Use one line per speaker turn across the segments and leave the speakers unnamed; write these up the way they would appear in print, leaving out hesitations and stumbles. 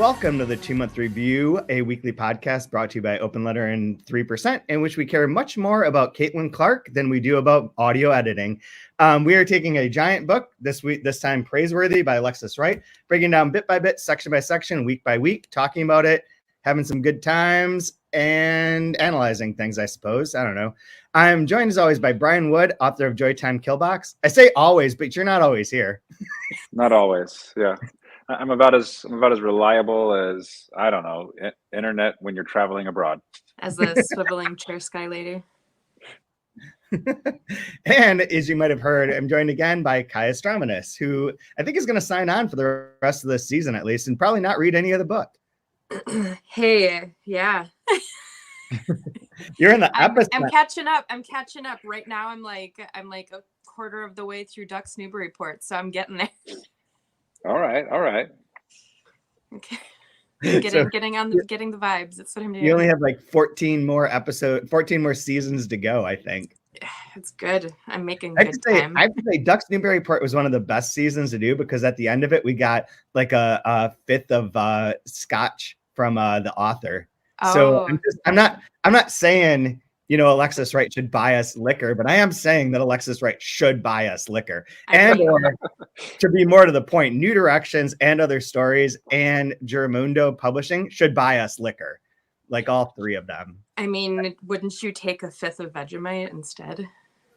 welcome to the 2-Month Review, a weekly podcast brought to you by Open Letter and 3%, in which we care much more about Caitlin Clark than we do about audio editing. We are taking a giant book this week, this time Praiseworthy by Alexis Wright, breaking down bit by bit, section by section, week by week, talking about it, having some good times, and analyzing things, I suppose. I don't know. I'm joined as always by Brian Wood, author of Joytime Killbox. I say always, but you're not always here.
Not always, yeah. I'm about as reliable as, I don't know, internet when you're traveling abroad.
As the swiveling chair sky lady.
And as you might have heard, I'm joined again by Kai Astrominus, who I think is going to sign on for the rest of this season at least, and probably not read any of the book.
Hey, yeah.
You're in the episode.
I'm catching up. Right now I'm like a quarter of the way through Duck's Newburyport, so I'm getting there.
All right.
Okay. Getting the vibes. That's what I'm doing.
You only have like 14 more seasons to go, I think.
It's good. I'm making good time.
I have to say Duck's Newburyport was one of the best seasons to do, because at the end of it we got like a fifth of scotch from the author.
Oh.
So I'm not saying, Alexis Wright should buy us liquor, but I am saying that Alexis Wright should buy us liquor. And or, to be more to the point, New Directions and Other Stories and Juramundo Publishing should buy us liquor. Like all three of them.
I mean, wouldn't you take a fifth of Vegemite instead?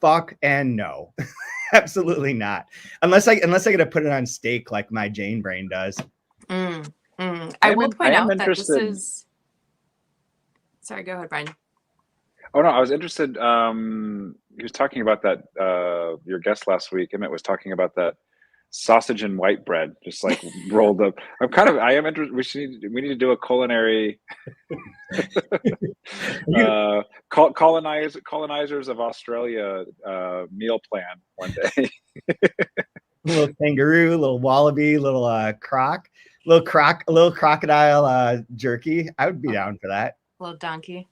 Fuck and no. Absolutely not. Unless I get to put it on steak like my Jane brain does.
I will point out that this is... Sorry, go ahead, Brian.
Oh, no, I was interested. He was talking about that, your guest last week, Emmett was talking about that sausage and white bread, just like rolled up. I am interested. We need to do a culinary colonizers of Australia meal plan one day.
Little kangaroo, little wallaby, little crocodile jerky. I would be down for that.
Little donkey.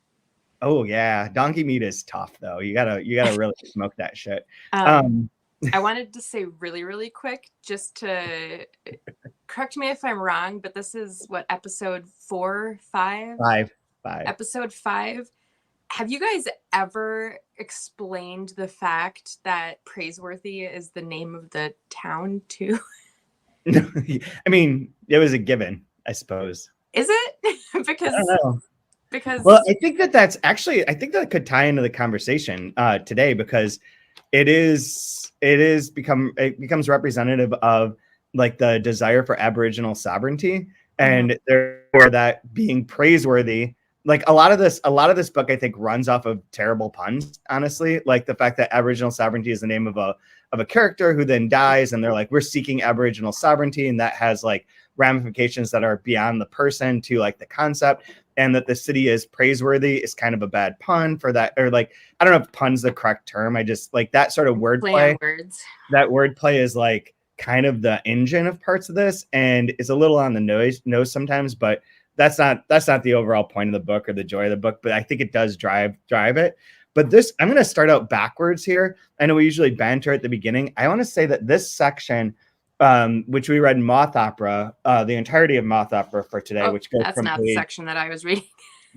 Oh yeah, donkey meat is tough though. You gotta really smoke that shit.
I wanted to say really, really quick, just to correct me if I'm wrong, but this is what, episode 4, 5?
5.
Episode 5. Have you guys ever explained the fact that Praiseworthy is the name of the town too?
I mean, it was a given, I suppose.
Is it?
Because I don't know.
Because
well, I think that could tie into the conversation today, because it becomes representative of like the desire for Aboriginal sovereignty, and therefore that being praiseworthy. Like a lot of this book, I think, runs off of terrible puns, honestly. Like the fact that Aboriginal sovereignty is the name of a character who then dies, and they're like, we're seeking Aboriginal sovereignty, and that has like ramifications that are beyond the person to like the concept. And that the city is praiseworthy is kind of a bad pun for that, or like, I don't know if pun's the correct term. I just like that sort of wordplay. That wordplay is like kind of the engine of parts of this, and is a little on the nose sometimes, but that's not the overall point of the book or the joy of the book. But I think it does drive it. But this, I'm going to start out backwards here. I know we usually banter at the beginning. I want to say that this section, which we read in Moth Opera, the entirety of Moth Opera for today, which goes
that's
from
not the section that I was reading.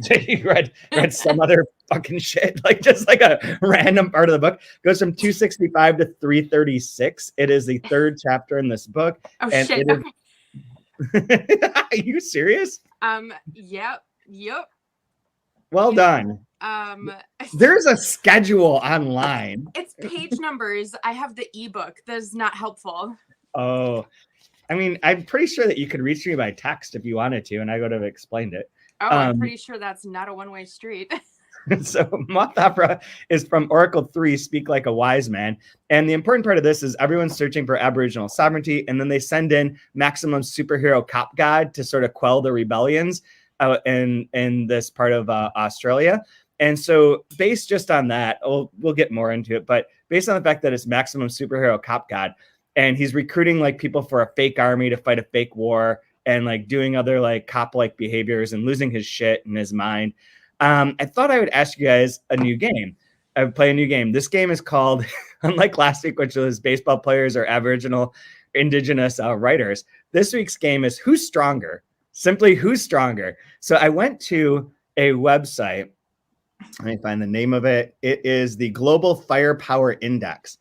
You read some other fucking shit, like just like a random part of the book. Goes from 265 to 336. It is the third chapter in this book.
Oh, and shit.
Are you serious?
Yep.
Well done. There's a schedule online.
It's page numbers. I have the ebook. That's not helpful.
Oh, I mean, I'm pretty sure that you could reach me by text if you wanted to, and I would have explained it.
Oh, I'm pretty sure that's not a one-way street.
So Moth Opera is from Oracle 3, Speak Like a Wise Man. And the important part of this is everyone's searching for Aboriginal sovereignty, and then they send in Maximum Superhero Cop God to sort of quell the rebellions in this part of Australia. And so based just on that, we'll get more into it, but based on the fact that it's Maximum Superhero Cop God, and he's recruiting like people for a fake army to fight a fake war, and like doing other like cop-like behaviors and losing his shit and his mind. I thought I would ask you guys a new game. I would play a new game. This game is called, unlike last week, which was baseball players or Aboriginal Indigenous writers, this week's game is Who's Stronger? Simply, who's stronger? So I went to a website. Let me find the name of it. It is the Global Firepower Index.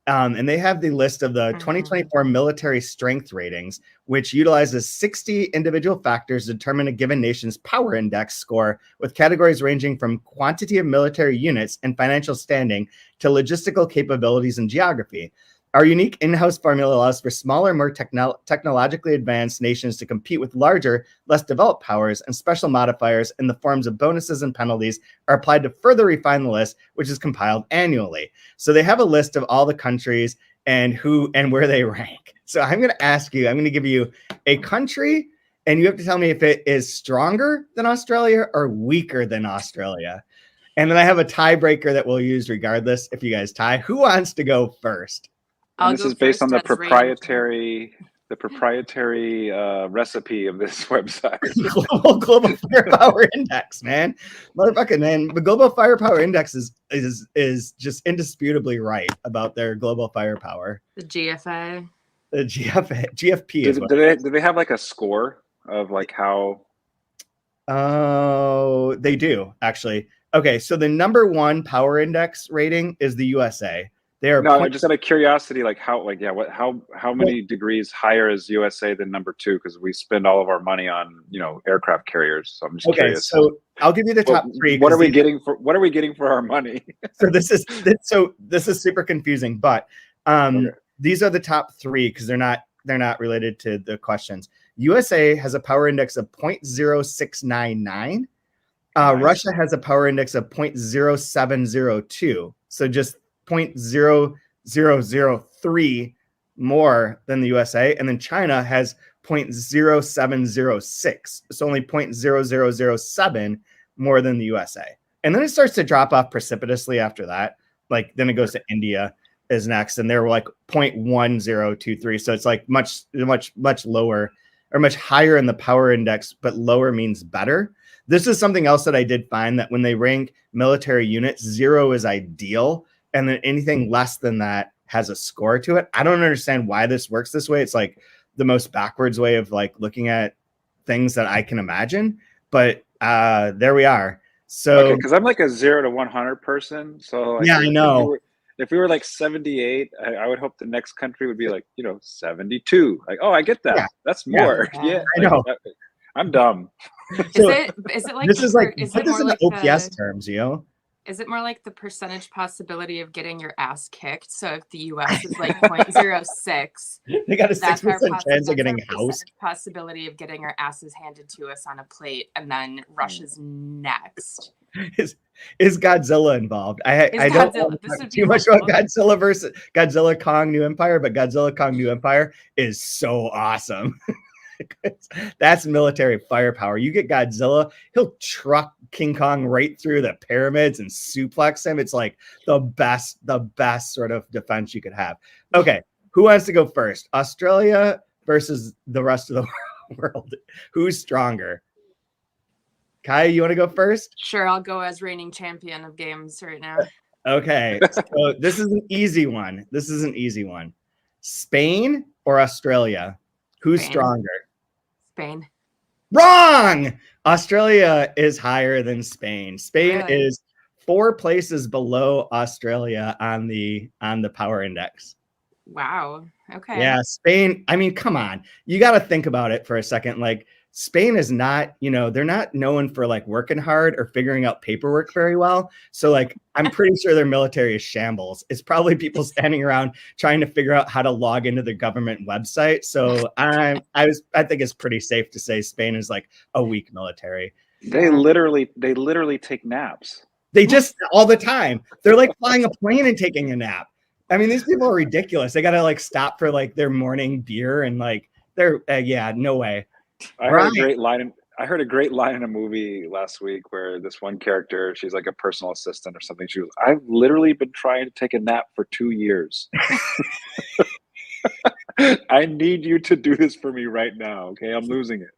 And they have the list of the 2024 military strength ratings, which utilizes 60 individual factors to determine a given nation's power index score, with categories ranging from quantity of military units and financial standing to logistical capabilities and geography. Our unique in-house formula allows for smaller, more technologically advanced nations to compete with larger, less developed powers, and special modifiers in the forms of bonuses and penalties are applied to further refine the list, which is compiled annually. So they have a list of all the countries and who and where they rank. So I'm going to ask you, I'm going to give you a country, and you have to tell me if it is stronger than Australia or weaker than Australia. And then I have a tiebreaker that we'll use regardless if you guys tie. Who wants to go first?
And this is based on the proprietary recipe of this website.
Global Firepower Index, man. Motherfucking man. The Global Firepower Index is just indisputably right about their global firepower.
The GFA.
The GFP.
Do they have like a score of like how?
Oh, they do actually. Okay, so the number one power index rating is the USA.
No, just out of curiosity, like how many degrees higher is USA than number two? Because we spend all of our money on aircraft carriers. So I'm just curious.
So I'll give you the top three.
What are we getting for our money?
So this is super confusing, but these are the top three because they're not related to the questions. USA has a power index of 0.0699. Russia has a power index of 0.0702. So just 0.0003 more than the USA, and then China has 0.0706, so only 0.0007 more than the USA. And then it starts to drop off precipitously after that. Like then it goes to India is next, and they're like 0.1023. So it's like much lower or much higher in the power index, but lower means better. This is something else that I did find that when they rank military units, 0 is ideal. And then anything less than that has a score to it. I don't understand why this works this way. It's like the most backwards way of like looking at things that I can imagine. But there we are. So
because I'm like a 0 to 100 person. So like,
yeah, I know.
If we were like 78, I would hope the next country would be like 72. Like, oh, I get that. Yeah. That's more. Yeah,
I know.
I'm dumb.
So is it like
this is like put this in the OPS terms,
Is it more like the percentage possibility of getting your ass kicked? So if the US is like 0.06,
they got a 6% chance of getting housed.
Possibility of getting our asses handed to us on a plate, and then Russia's next.
Is Godzilla involved? I don't know too much about Godzilla versus Godzilla Kong New Empire, but Godzilla Kong New Empire is so awesome. That's military firepower. You get Godzilla, he'll truck King Kong right through the pyramids and suplex him. It's like the best sort of defense you could have. Okay, who wants to go first? Australia versus the rest of the world. Who's stronger? Kai, you want to go first?
Sure, I'll go as reigning champion of games right now.
Okay, so this is an easy one. Spain or Australia? Who's stronger?
Spain.
Wrong! Australia is higher than Spain. Spain
really?
Is 4 places below Australia on the power index.
Wow. Okay.
Yeah, Spain. I mean, come on. You got to think about it for a second. Like Spain is not, they're not known for like working hard or figuring out paperwork very well. So like, I'm pretty sure their military is shambles. It's probably people standing around trying to figure out how to log into the government website. So I think it's pretty safe to say Spain is like a weak military.
They literally take naps.
They just all the time. They're like flying a plane and taking a nap. I mean, these people are ridiculous. They got to like stop for like their morning beer and like they're no way.
I heard a great line in a movie last week where this one character, she's like a personal assistant or something. She was, I've literally been trying to take a nap for 2 years. I need you to do this for me right now. Okay, I'm losing it.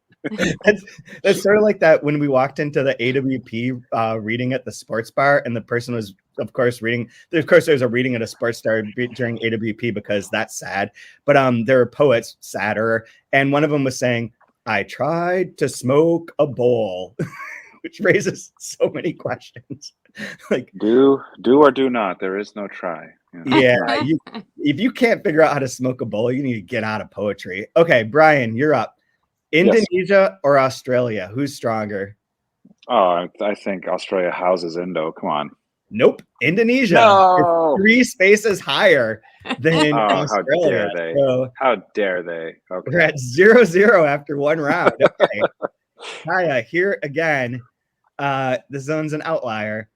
That's sort of like that when we walked into the AWP reading at the sports bar, and the person was, of course, reading. Of course, there's a reading at a sports bar during AWP because that's sad. But there were poets sadder, and one of them was saying, I tried to smoke a bowl, which raises so many questions. Like,
Do or do not. There is no try.
yeah, if you can't figure out how to smoke a bowl, you need to get out of poetry. Okay, Brian, you're up. Indonesia or Australia? Who's stronger?
Oh, I think Australia houses Indo. Come on.
Nope. Indonesia.
No.
3 spaces higher than Australia.
How dare they?
So
How dare they? Okay.
we're at 0-0 after one round. Okay. Kaya, here again. The zone's an outlier.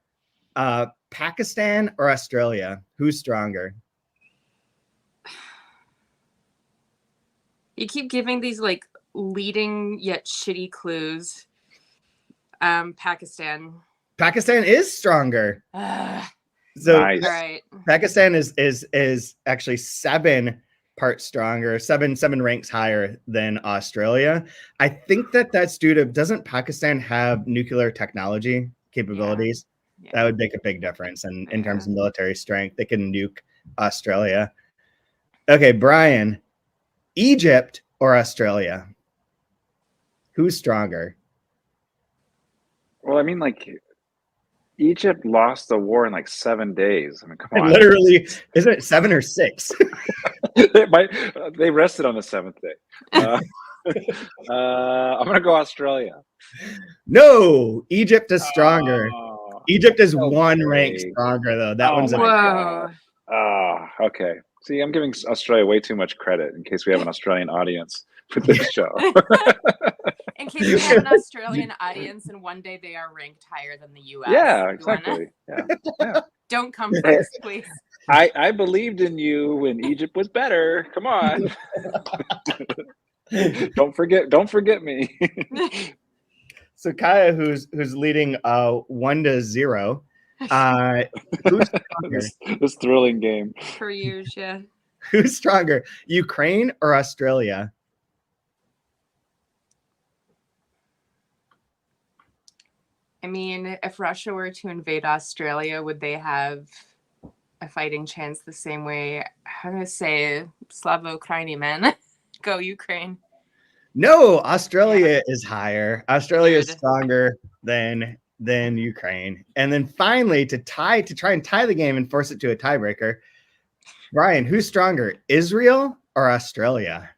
Pakistan or Australia? Who's stronger?
You keep giving these like leading yet shitty clues. Pakistan.
Pakistan is stronger.
Ugh.
So
Nice.
All right.
Pakistan is actually 7 parts stronger, seven ranks higher than Australia. I think that's due to, doesn't Pakistan have nuclear technology capabilities?
Yeah.
That would make a big difference in terms of military strength. They can nuke Australia. Okay, Brian, Egypt or Australia? Who's stronger?
Well, I mean, like, Egypt lost the war in like 7 days. I mean, come on.
Literally, isn't it 7 or 6?
They rested on the 7th day. I'm gonna go Australia.
No, Egypt is stronger.
Oh,
Egypt is
okay.
1 rank stronger, though. That
Oh
one's
my
Whoa.
God. Okay. See, I'm giving Australia way too much credit in case we have an Australian audience for this show.
In case you have an Australian audience and one day they are ranked higher than the US.
Yeah,
You wanna-
exactly. Yeah.
Don't come first, please.
I believed in you when Egypt was better. Come on. Don't forget me.
So Kaya, who's leading 1-0. Who's stronger?
this thrilling game.
For years, yeah.
Who's stronger, Ukraine or Australia?
I mean, if Russia were to invade Australia, would they have a fighting chance the same way? I'm going to say Slava Ukraini, man. Go Ukraine.
No, Australia is higher. Australia is
Good.
stronger than Ukraine. And then finally, to try and tie the game and force it to a tiebreaker, Brian, who's stronger, Israel or Australia?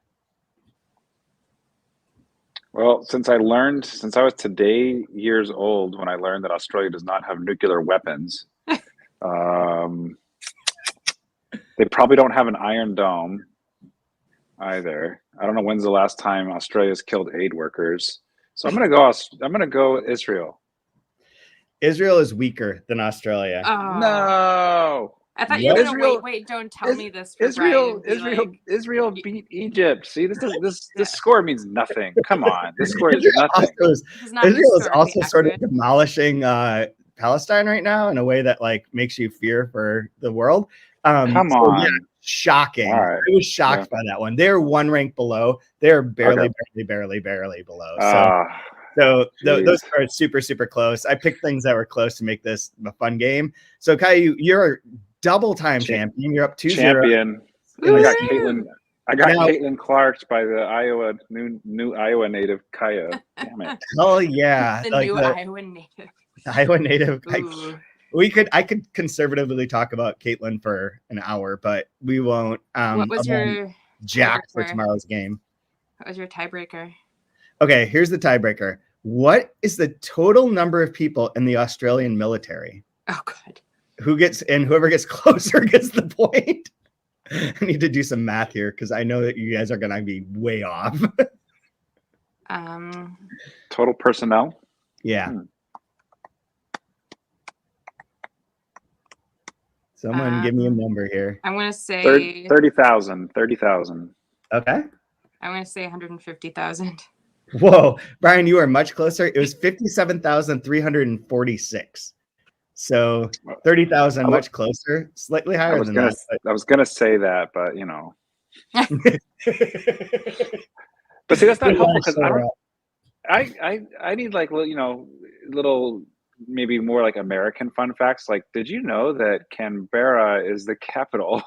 Well, since I was today years old when I learned that Australia does not have nuclear weapons, they probably don't have an Iron Dome either. I don't know when's the last time Australia's killed aid workers. So I'm gonna go Israel.
Israel is weaker than Australia.
Oh.
No.
I thought you were going to
Israel-
wait, don't tell me this for
Israel
Brian. Be like,
Israel beat Egypt. See, this score means nothing. Come on. This score is
Israel
nothing.
is
this is not
Israel is
historically
also sort of
accurate.
demolishing Palestine right now in a way that like makes you fear for the world.
Come
so,
on.
yeah, shocking.
All right.
I was shocked by that one. They're 1 rank below. They're barely
Okay.
barely below.
Ah,
So
geez.
those are super, super close. I picked things that were close to make this a fun game. So Kai, you're a double time champion. You're up 2-0.
champion.
in
I
this
got
game.
Caitlin Clark by the new Iowa native Kaya. Damn it.
Oh yeah,
The
like
new
the
Iowa native.
Iowa native.
Ooh.
I could conservatively talk about Caitlin for an hour, but we won't.
What was
I'm
your
jacked for
tiebreaker?
tomorrow's game?
What was your tiebreaker?
Okay, here's the tiebreaker. What is the total number of people in the Australian military?
Oh god.
Whoever gets closer gets the point. I need to do some math here because I know that you guys are gonna be way off.
Total personnel.
Yeah. Someone give me a number here.
I'm gonna say
30,000.
Okay.
I'm gonna say 150,000.
Whoa, Brian, you are much closer. It was 57,346. So 30,000, much closer, slightly higher than that.
I was gonna say that, but you know. But see, that's not helpful because I need like little maybe more like American fun facts. Like, did you know that Canberra is the capital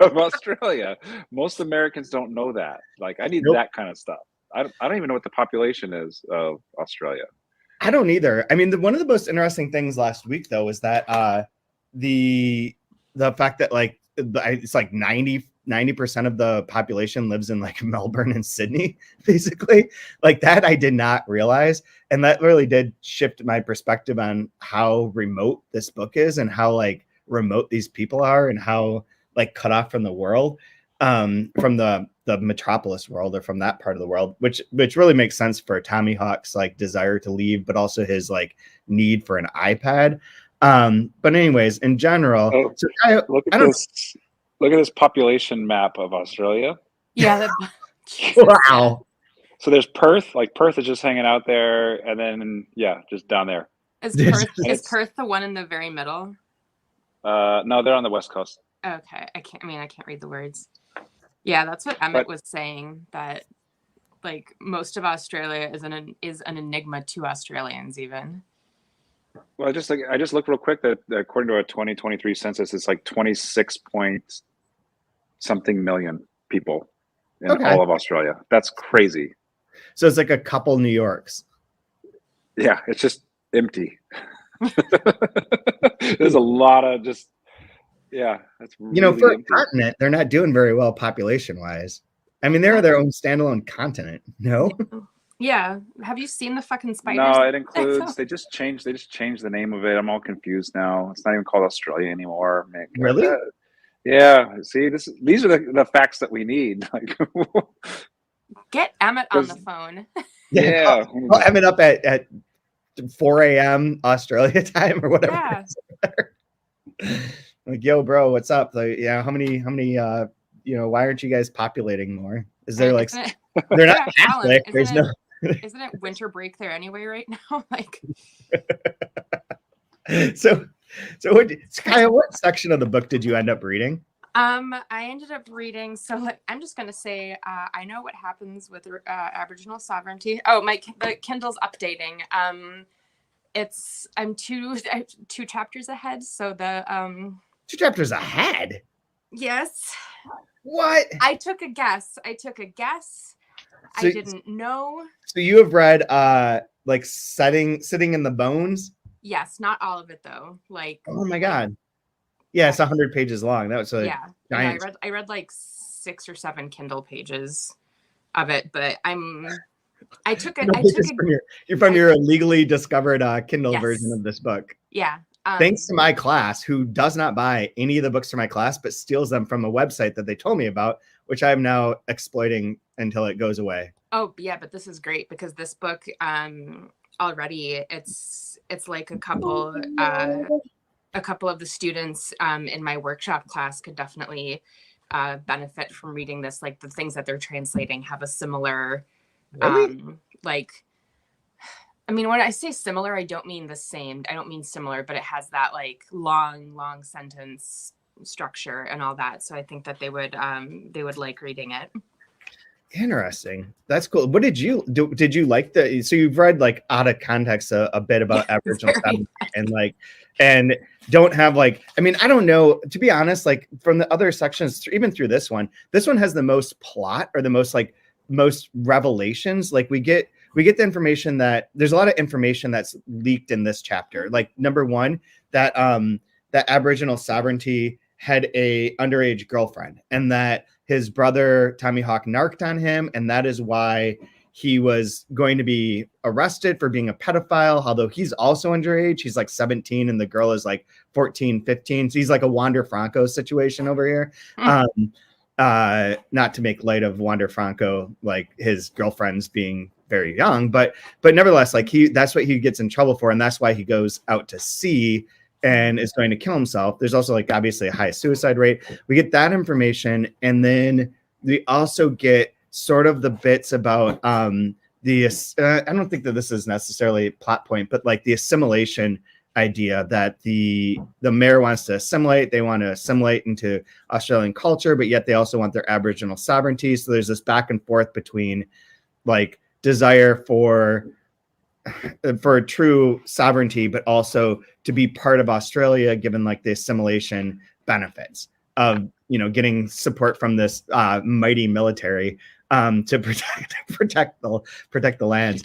of Australia? Most Americans don't know that. Like, I need that kind of stuff. I don't even know what the population is of Australia.
I don't either. I mean, one of the most interesting things last week though was that the fact that like it's like 90% of the population lives in like Melbourne and Sydney, basically. Like that I did not realize. And that really did shift my perspective on how remote this book is and how like remote these people are and how like cut off from the world, from the metropolis world or from that part of the world, which really makes sense for Tommy Hawk's like desire to leave, but also his like need for an iPad. But anyways, in general, so
look at this population map of Australia.
Yeah.
Wow.
So there's Perth. Like Perth is just hanging out there, and then just down there.
Is Perth the one in the very middle?
No, they're on the west coast.
Okay, I can't read the words. Yeah, that's what Emmett was saying, that like most of Australia is an enigma to Australians even.
Well, I just looked real quick that according to a 2023 census, it's like 26 point something million people in all of Australia. That's crazy.
So it's like a couple New Yorks.
Yeah, it's just empty. There's a lot of just that's really
for
empty.
a continent, they're not doing very well population wise. I mean, they're their own standalone continent. No.
Yeah. Have you seen the fucking spiders?
No, it includes. They just changed the name of it. I'm all confused now. It's not even called Australia anymore. Man,
really?
Yeah. See, these are the facts that we need. Like,
get Emmett on the phone.
Yeah.
Call Emmett up at 4 a.m. Australia time or whatever. Yeah. Like, yo, bro, what's up? Like, how many why aren't you guys populating more? Is there like they're not Catholic? There's no.
Isn't it winter break there anyway right now? Like,
so what section of the book did you end up reading?
I ended up reading. So like, I'm just gonna say, I know what happens with Aboriginal sovereignty. Oh, the Kindle's updating. I'm two chapters ahead. So the
2 chapters ahead.
Yes.
What?
I took a guess. So, I didn't know. So
you have read like Sitting in the Bones?
Yes, not all of it though. Like,
oh my god. Yeah, it's 100 pages long. That was giant.
I read like 6 or 7 Kindle pages of it, but I took it.
You're from your illegally discovered Kindle version of this book.
Yeah.
Thanks to my class, who does not buy any of the books from my class, but steals them from a website that they told me about, which I'm now exploiting until it goes away.
Oh yeah, but this is great because this book already it's like a couple of the students in my workshop class could definitely benefit from reading this. Like the things that they're translating have a similar I mean, when I say similar, I don't mean the same. I don't mean similar, but it has that like long sentence structure and all that. So I think that they would like reading it.
Interesting. That's cool. What did you do? Did you like so you've read like out of context a bit about Aboriginal sovereignty and don't have like, I mean, I don't know, to be honest, like from the other sections, even through this one has the most plot or the most revelations. Like we get the information that there's a lot of information that's leaked in this chapter. Like number one, that Aboriginal sovereignty had a underage girlfriend and that his brother Tommy Hawk narked on him. And that is why he was going to be arrested for being a pedophile, although he's also underage. He's like 17 and the girl is like 14, 15. So he's like a Wander Franco situation over here. Not to make light of Wander Franco, like his girlfriend's being very young, but nevertheless, like that's what he gets in trouble for. And that's why he goes out to sea and is going to kill himself. There's also like obviously a high suicide rate. We get that information. And then we also get sort of the bits about I don't think that this is necessarily a plot point, but like the assimilation idea that the mayor wants to assimilate. They want to assimilate into Australian culture, but yet they also want their Aboriginal sovereignty. So there's this back and forth between like desire for true sovereignty, but also to be part of Australia, given like the assimilation benefits of, getting support from this mighty military. to protect the lands.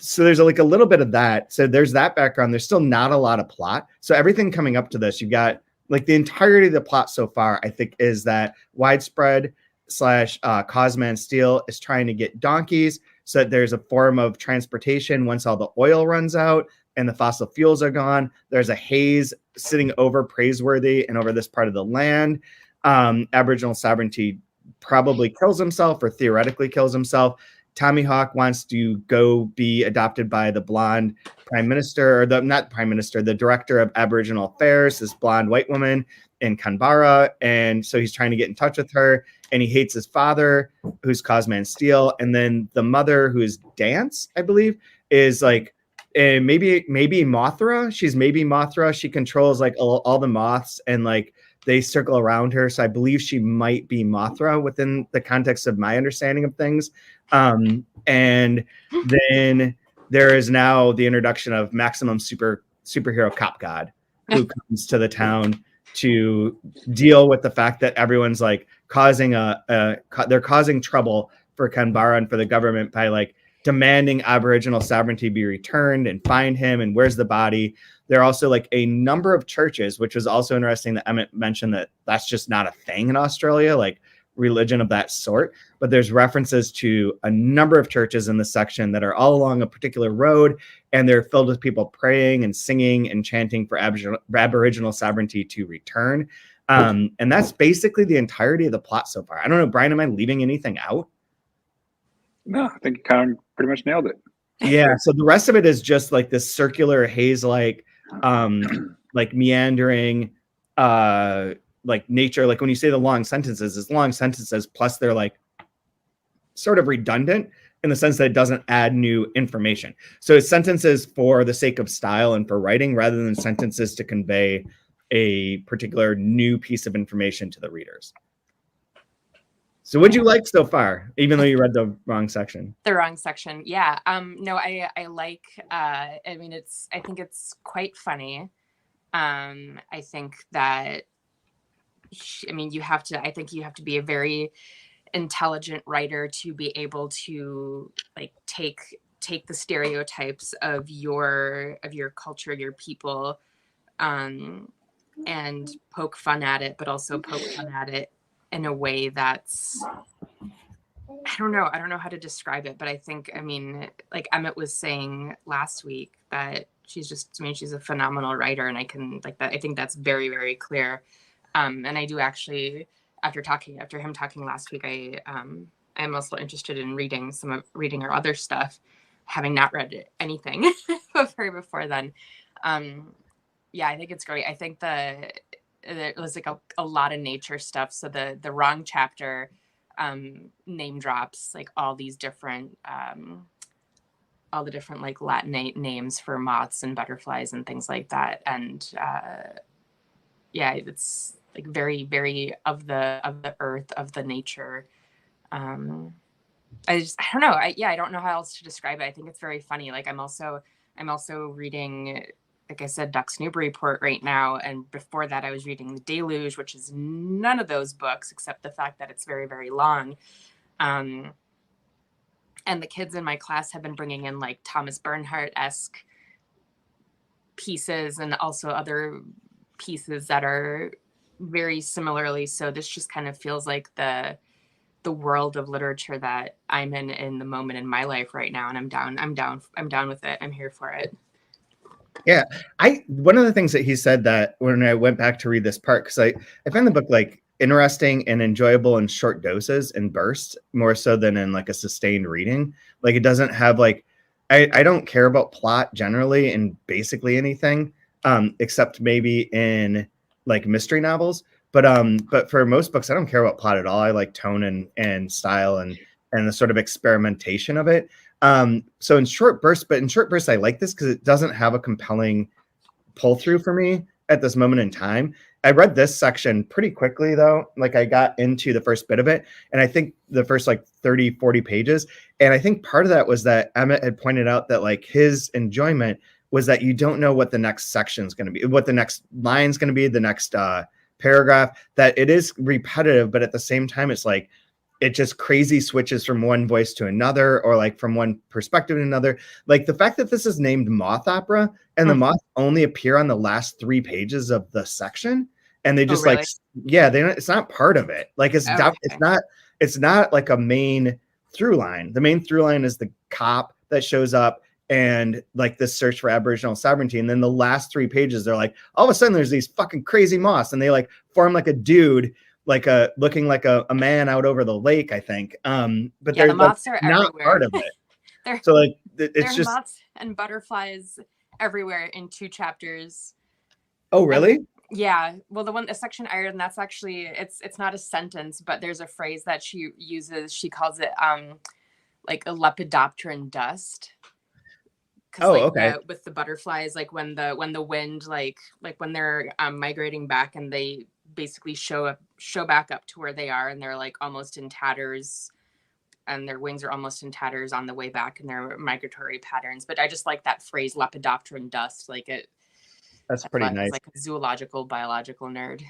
So there's like a little bit of that. So there's that background. There's still not a lot of plot. So everything coming up to this, you've got like the entirety of the plot so far, I think, is that Widespread / Cosman Steel is trying to get donkeys so that there's a form of transportation once all the oil runs out and the fossil fuels are gone. There's a haze sitting over Praiseworthy and over this part of the land. Aboriginal sovereignty probably kills himself or theoretically kills himself. Tommy Hawk wants to go be adopted by the blonde prime minister, or the director of Aboriginal Affairs, this blonde white woman in Canberra. And so he's trying to get in touch with her, and he hates his father, who's Cosman Steel. And then the mother, who is Dance, I believe, is like, maybe Mothra. She's maybe Mothra. She controls like all the moths, and like they circle around her. So I believe she might be Mothra within the context of my understanding of things. And then there is now the introduction of Maximum Superhero Cop God, who comes to the town to deal with the fact that everyone's like they're causing trouble for Canberra and for the government by like demanding Aboriginal sovereignty be returned and find him, and where's the body. There are also like a number of churches, which was also interesting that Emmett mentioned that that's just not a thing in Australia, like religion of that sort. But there's references to a number of churches in this section that are all along a particular road, and they're filled with people praying and singing and chanting for Aboriginal sovereignty to return. And that's basically the entirety of the plot so far. I don't know, Brian, am I leaving anything out?
No, I think you kind of pretty much nailed it.
Yeah. So the rest of it is just like this circular haze-like, like meandering, like nature. Like when you say the long sentences, it's long sentences, plus they're like sort of redundant in the sense that it doesn't add new information. So it's sentences for the sake of style and for writing, rather than sentences to convey a particular new piece of information to the readers. So what'd you like so far, even though you read the wrong section?
The wrong section. Yeah. No, I like, I mean, I think it's quite funny. I think that, I think you have to be a very intelligent writer to be able to like take the stereotypes of your culture, your people, and poke fun at it, but also poke fun at it in a way that's, I don't know how to describe it, but I think, like Emmett was saying last week, that she's a phenomenal writer, and I think that's very, very clear. And I do actually, after him talking last week, I am also interested in reading her other stuff, having not read anything before then. Yeah, I think it's great. I think there was like a lot of nature stuff. So the wrong chapter name drops like all the different like Latin names for moths and butterflies and things like that. And yeah, it's like very, very of the earth, of the nature. I don't know. I don't know how else to describe it. I think it's very funny. Like I'm also reading, like I said, Duck's Newburyport right now. And before that, I was reading The Deluge, which is none of those books, except the fact that it's very, very long. And the kids in my class have been bringing in like Thomas Bernhardt-esque pieces, and also other pieces that are very similarly. So this just kind of feels like the world of literature that I'm in the moment in my life right now. And I'm down with it. I'm here for it.
Yeah, one of the things that he said, that when I went back to read this part, because I found the book like interesting and enjoyable in short doses and bursts, more so than in like a sustained reading. Like it doesn't have like, I don't care about plot generally in basically anything, except maybe in like mystery novels. But for most books, I don't care about plot at all. I like tone and style and the sort of experimentation of it. So in short bursts, I like this because it doesn't have a compelling pull through for me at this moment in time. I read this section pretty quickly though. Like I got into the first bit of it, and I think the first like 30, 40 pages. And I think part of that was that Emmett had pointed out that like his enjoyment was that you don't know what the next section is going to be, what the next line is going to be, the next paragraph, that it is repetitive, but at the same time, it's like, it just crazy switches from one voice to another, or like from one perspective to another. Like the fact that this is named Moth Opera and the moths only appear on the last 3 pages of the section, and they just
really?
like, yeah, it's not part of it. Like it's not like a main through line. The main through line is the cop that shows up and like this search for Aboriginal sovereignty. And then the last 3 pages, they're like, all of a sudden there's these fucking crazy moths, and they like form like a dude, like looking like a man out over the lake, I think. But
the moths
like,
are
not
everywhere.
part of it. So like it's just
moths and butterflies everywhere in 2 chapters.
Oh, really?
Yeah. Well, the section Ireland, that's actually it's not a sentence, but there's a phrase that she uses. She calls it like a lepidopteran dust.
Oh, like, okay.
With the butterflies, like when the wind, like when they're migrating back, and they basically show back up to where they are, and they're like almost in tatters, and their wings are almost in tatters on the way back in their migratory patterns. But I just like that phrase, lepidopteran dust. Like it.
That's pretty nice.
Like a zoological, biological nerd.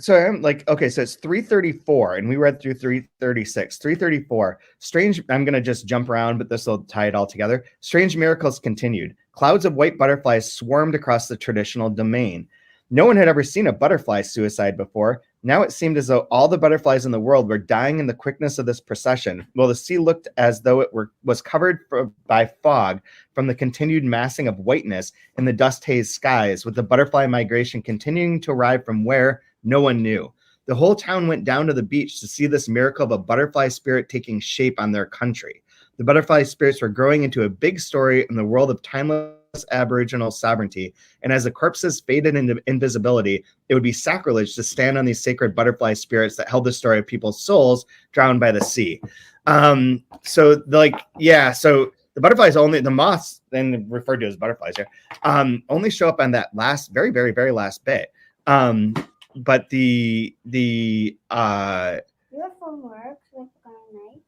So I'm like, okay, so it's 334, and we read through 336. 334. Strange. I'm gonna just jump around, but this will tie it all together. Strange miracles continued. Clouds of white butterflies swarmed across the traditional domain. No one had ever seen a butterfly suicide before. Now it seemed as though all the butterflies in the world were dying in the quickness of this procession, while the sea looked as though it was covered by fog from the continued massing of whiteness in the dust-hazed skies, with the butterfly migration continuing to arrive from where no one knew. The whole town went down to the beach to see this miracle of a butterfly spirit taking shape on their country. The butterfly spirits were growing into a big story in the world of timeless Aboriginal sovereignty, and as the corpses faded into invisibility, it would be sacrilege to stand on these sacred butterfly spirits that held the story of people's souls drowned by the sea. So the butterflies the moths, then referred to as butterflies here, only show up on that last, very, very, very last bit. But you have homework with night.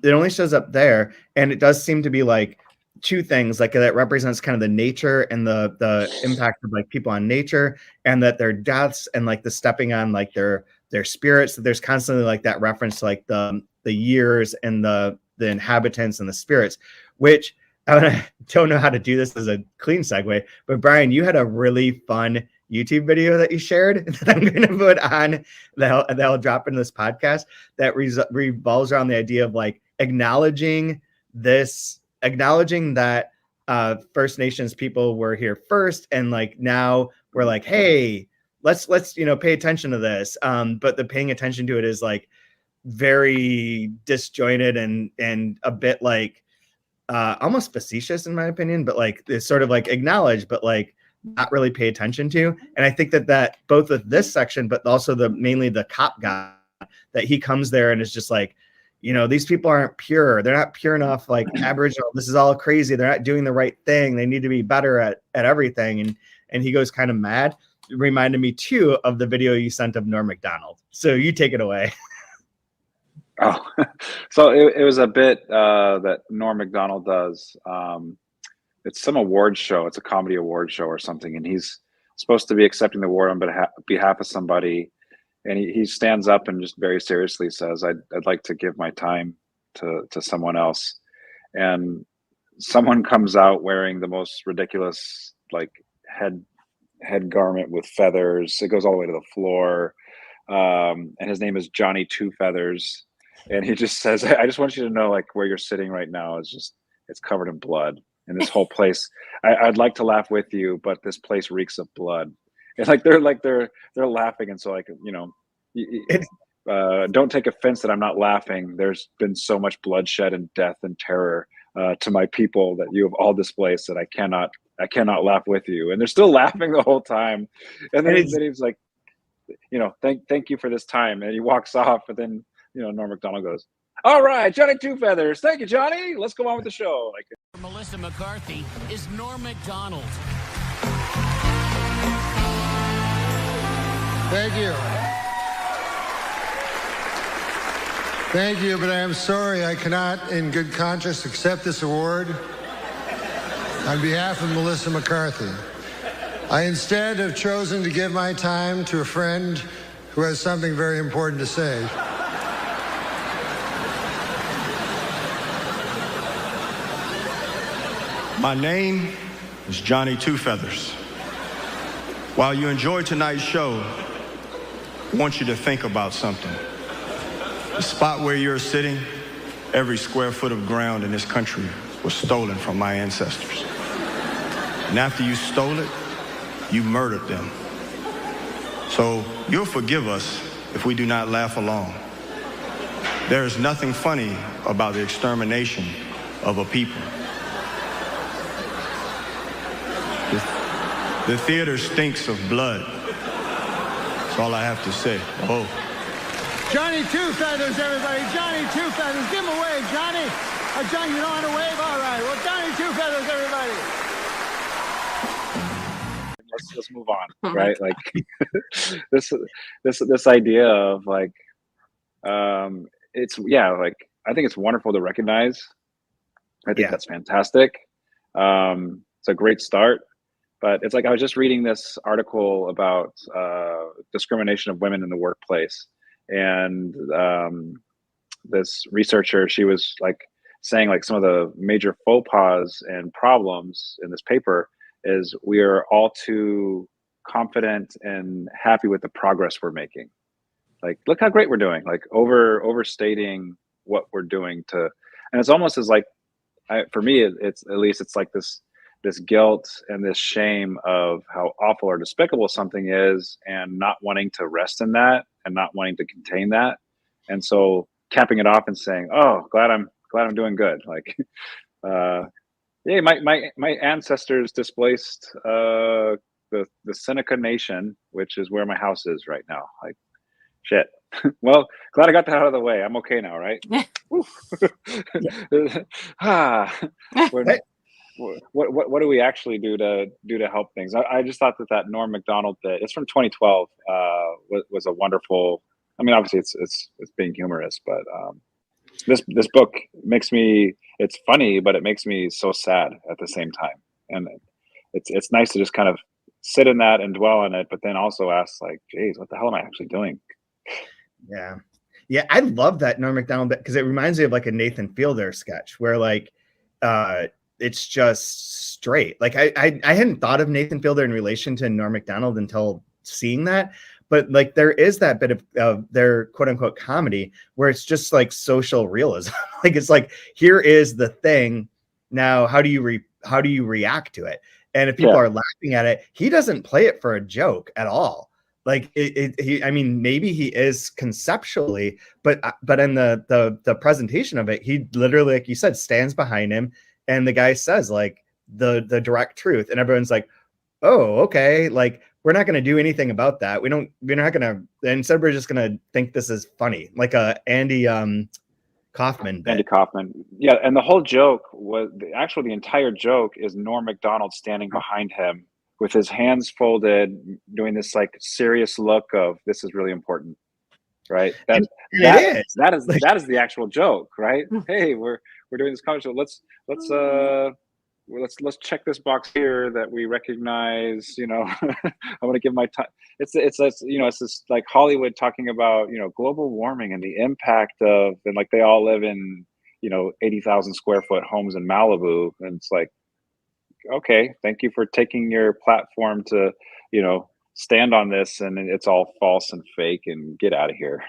It only shows up there, and it does seem to be like 2 things, like that represents kind of the nature and the impact of like people on nature, and that their deaths and like the stepping on like their spirits. That there's constantly like that reference to like the years and the inhabitants and the spirits, which I don't know how to do this as a clean segue, but Brian, you had a really fun YouTube video that you shared that I'm going to put on that'll drop into this podcast that revolves around the idea of like acknowledging that First Nations people were here first, and like now we're like, hey, let's pay attention to this. But the paying attention to it is like very disjointed and a bit like almost facetious in my opinion, but like it's sort of like acknowledged, but like not really pay attention to. And I think that both with this section, but also mainly the cop guy, that he comes there and is just like, these people aren't pure. They're not pure enough, like Aboriginal. This is all crazy. They're not doing the right thing. They need to be better at everything. And he goes kind of mad. It reminded me too of the video you sent of Norm Macdonald. So you take it away.
Oh, so it was a bit that Norm Macdonald does. It's some award show. It's a comedy award show or something. And he's supposed to be accepting the award on behalf of somebody. And he stands up and just very seriously says, I'd like to give my time to someone else. And someone comes out wearing the most ridiculous like head garment with feathers. It goes all the way to the floor. And his name is Johnny Two Feathers. And he just says, I just want you to know, like, where you're sitting right now it's covered in blood. And this whole place, I'd like to laugh with you, but this place reeks of blood. It's like they're laughing, and so like don't take offense that I'm not laughing. There's been so much bloodshed and death and terror to my people that you have all displaced that I cannot laugh with you. And they're still laughing the whole time. And then he's like, thank you for this time. And he walks off, and then Norm Macdonald goes, all right, Johnny Two Feathers. Thank you, Johnny. Let's go on with the show. Like,
Melissa McCarthy is Norm Macdonald.
Thank you. Thank you, but I am sorry I cannot, in good conscience, accept this award on behalf of Melissa McCarthy. I instead have chosen to give my time to a friend who has something very important to say.
My name is Johnny Two Feathers. While you enjoy tonight's show, I want you to think about something. The spot where you're sitting, every square foot of ground in this country was stolen from my ancestors. And after you stole it, you murdered them. So you'll forgive us if we do not laugh along. There is nothing funny about the extermination of a people. The theater stinks of blood. That's all I have to say. Oh.
Johnny Two Feathers, everybody. Johnny Two Feathers. Give him a wave, Johnny. Johnny, you don't want to wave? All right. Well, Johnny Two Feathers, everybody.
Let's move on, right? Like this idea of like, it's like I think it's wonderful to recognize. I think that's fantastic. It's a great start. But it's like I was just reading this article about discrimination of women in the workplace, and this researcher, she was like saying like some of the major faux pas and problems in this paper is we are all too confident and happy with the progress we're making. Like, look how great we're doing. Like overstating what we're doing and it's almost as like, for me, it's at least it's like this guilt and this shame of how awful or despicable something is and not wanting to rest in that and not wanting to contain that. And so capping it off and saying, oh, glad I'm doing good. Like, yeah, my ancestors displaced the Seneca Nation, which is where my house is right now. Like, shit. Well, glad I got that out of the way. I'm okay now, right? What do we actually do to help things? I just thought that Norm Macdonald bit, it's from 2012, was a wonderful. I mean, obviously it's being humorous, but this book makes me. It's funny, but it makes me so sad at the same time, and it's nice to just kind of sit in that and dwell on it, but then also ask like, geez, what the hell am I actually doing?
Yeah, I love that Norm Macdonald bit because it reminds me of like a Nathan Fielder sketch where like it's just straight. Like I hadn't thought of Nathan Fielder in relation to Norm Macdonald until seeing that, but like there is that bit of their quote unquote comedy where it's just like social realism. Like it's like, here is the thing. Now, how do you react to it? And if people are laughing at it, he doesn't play it for a joke at all. Like I mean, maybe he is conceptually, but in the presentation of it, he literally, like you said, stands behind him, and the guy says like the direct truth, and everyone's like, oh, okay, like we're not going to do anything about that. We're not going to. Instead, we're just going to think this is funny, like a Andy Kaufman bit.
Andy Kaufman, yeah, and the whole joke was the entire joke is Norm Macdonald standing behind him with his hands folded, doing this like serious look of this is really important, right? That is the actual joke, right? Hey, we're doing this comedy show. Let's check this box here that we recognize. You know, I want to give my time. It's this like Hollywood talking about global warming and the impact of, and like they all live in 80,000 square foot homes in Malibu, and it's like, okay, thank you for taking your platform to, stand on this, and it's all false and fake, and get out of here.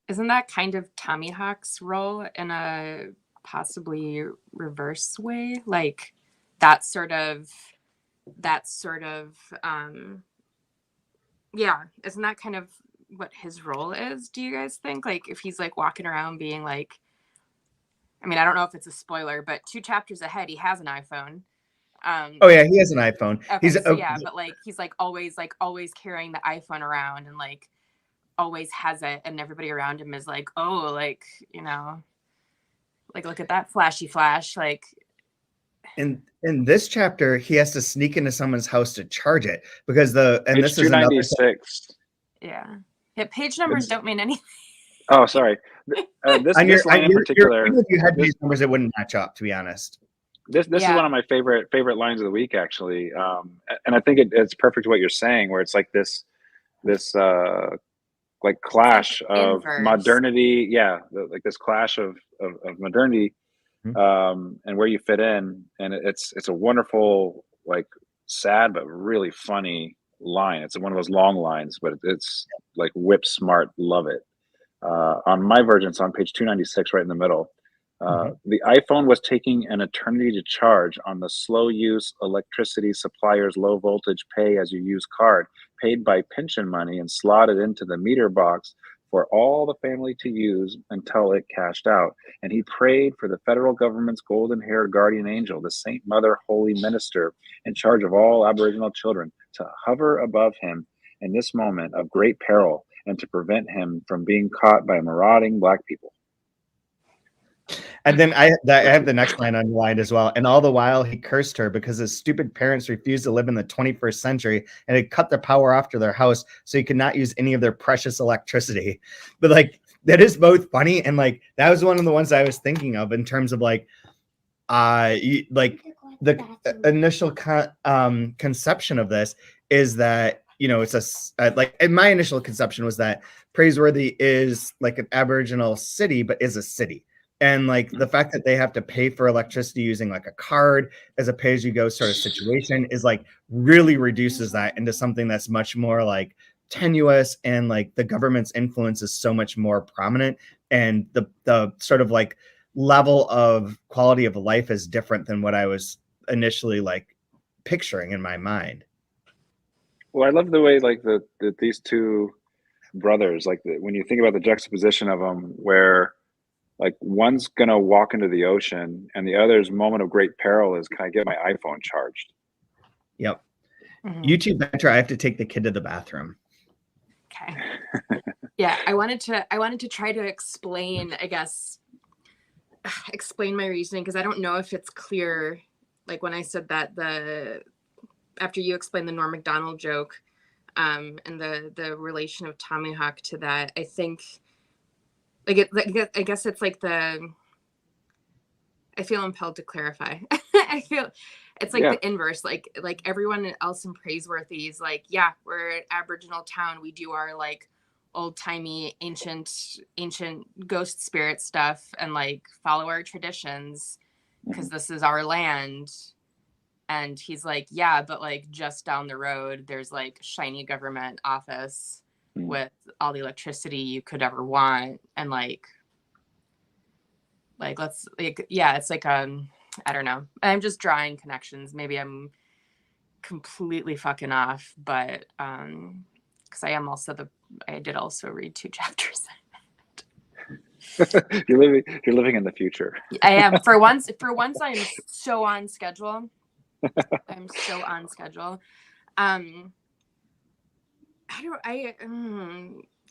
Isn't that kind of Tommy Hawk's role in a possibly reverse way? Like that sort of, yeah, isn't that kind of what his role is? Do you guys think? Like if he's like walking around being like, I mean, I don't know if it's a spoiler, but 2 chapters ahead, he has an iPhone.
Oh yeah, he has an iPhone.
Okay, but like he's like always carrying the iPhone around and like always has it, and everybody around him is like, oh, like like look at that flashy flash. Like
in this chapter, he has to sneak into someone's house to charge it because
this is 296.
Yeah, page numbers don't mean anything.
Oh, sorry. This line in particular,
if you had these numbers, it wouldn't match up, to be honest.
This is one of my favorite lines of the week, actually, and I think it's perfect what you're saying, where it's like this like clash of modernity, like this clash of modernity and where you fit in. And it's a wonderful, like, sad but really funny line. It's one of those long lines, but it's like whip smart. Love it. On my version, it's on page 296, right in the middle. The iPhone was taking an eternity to charge on the slow use electricity supplier's low voltage pay as you use card, paid by pension money and slotted into the meter box for all the family to use until it cashed out. And he prayed for the federal government's golden-haired guardian angel, the Saint Mother Holy Minister in charge of all Aboriginal children, to hover above him in this moment of great peril and to prevent him from being caught by marauding Black people.
And then I have the next line underlined as well. And all the while he cursed her because his stupid parents refused to live in the 21st century and had cut the power off to their house so he could not use any of their precious electricity. But like, that is both funny and like, that was one of the ones I was thinking of in terms of like the initial conception of this is that, you know, it's like, and my initial conception was that Praiseworthy is like an Aboriginal city, but is a city. And like the fact that they have to pay for electricity using like a card as a pay-as-you-go sort of situation is like really reduces that into something that's much more like tenuous, and like the government's influence is so much more prominent, and the sort of like level of quality of life is different than what I was initially like picturing in my mind.
Well, I love the way like these two brothers, like when you think about the juxtaposition of them, where like one's gonna walk into the ocean and the other's moment of great peril is, can I get my iPhone charged?
Yep. YouTube Venture, I have to take the kid to the bathroom.
Okay. Yeah, I wanted to try to explain, I guess, explain my reasoning, because I don't know if it's clear. Like when I said that after you explained the Norm Macdonald joke, and the relation of Tommy Hawk to that, I think. I guess it's like I feel impelled to clarify. I feel it's like the inverse. Like everyone else in Praiseworthy is like, yeah, we're an Aboriginal town. We do our like old timey ancient ghost spirit stuff and like follow our traditions because this is our land. And he's like, yeah, but like just down the road, there's like shiny government office with all the electricity you could ever want, and like let's like, yeah, it's like I don't know, I'm just drawing connections. Maybe I'm completely fucking off, but because I did also read 2 chapters.
You're living in the future.
I am. For once I'm so on schedule. I'm so on schedule.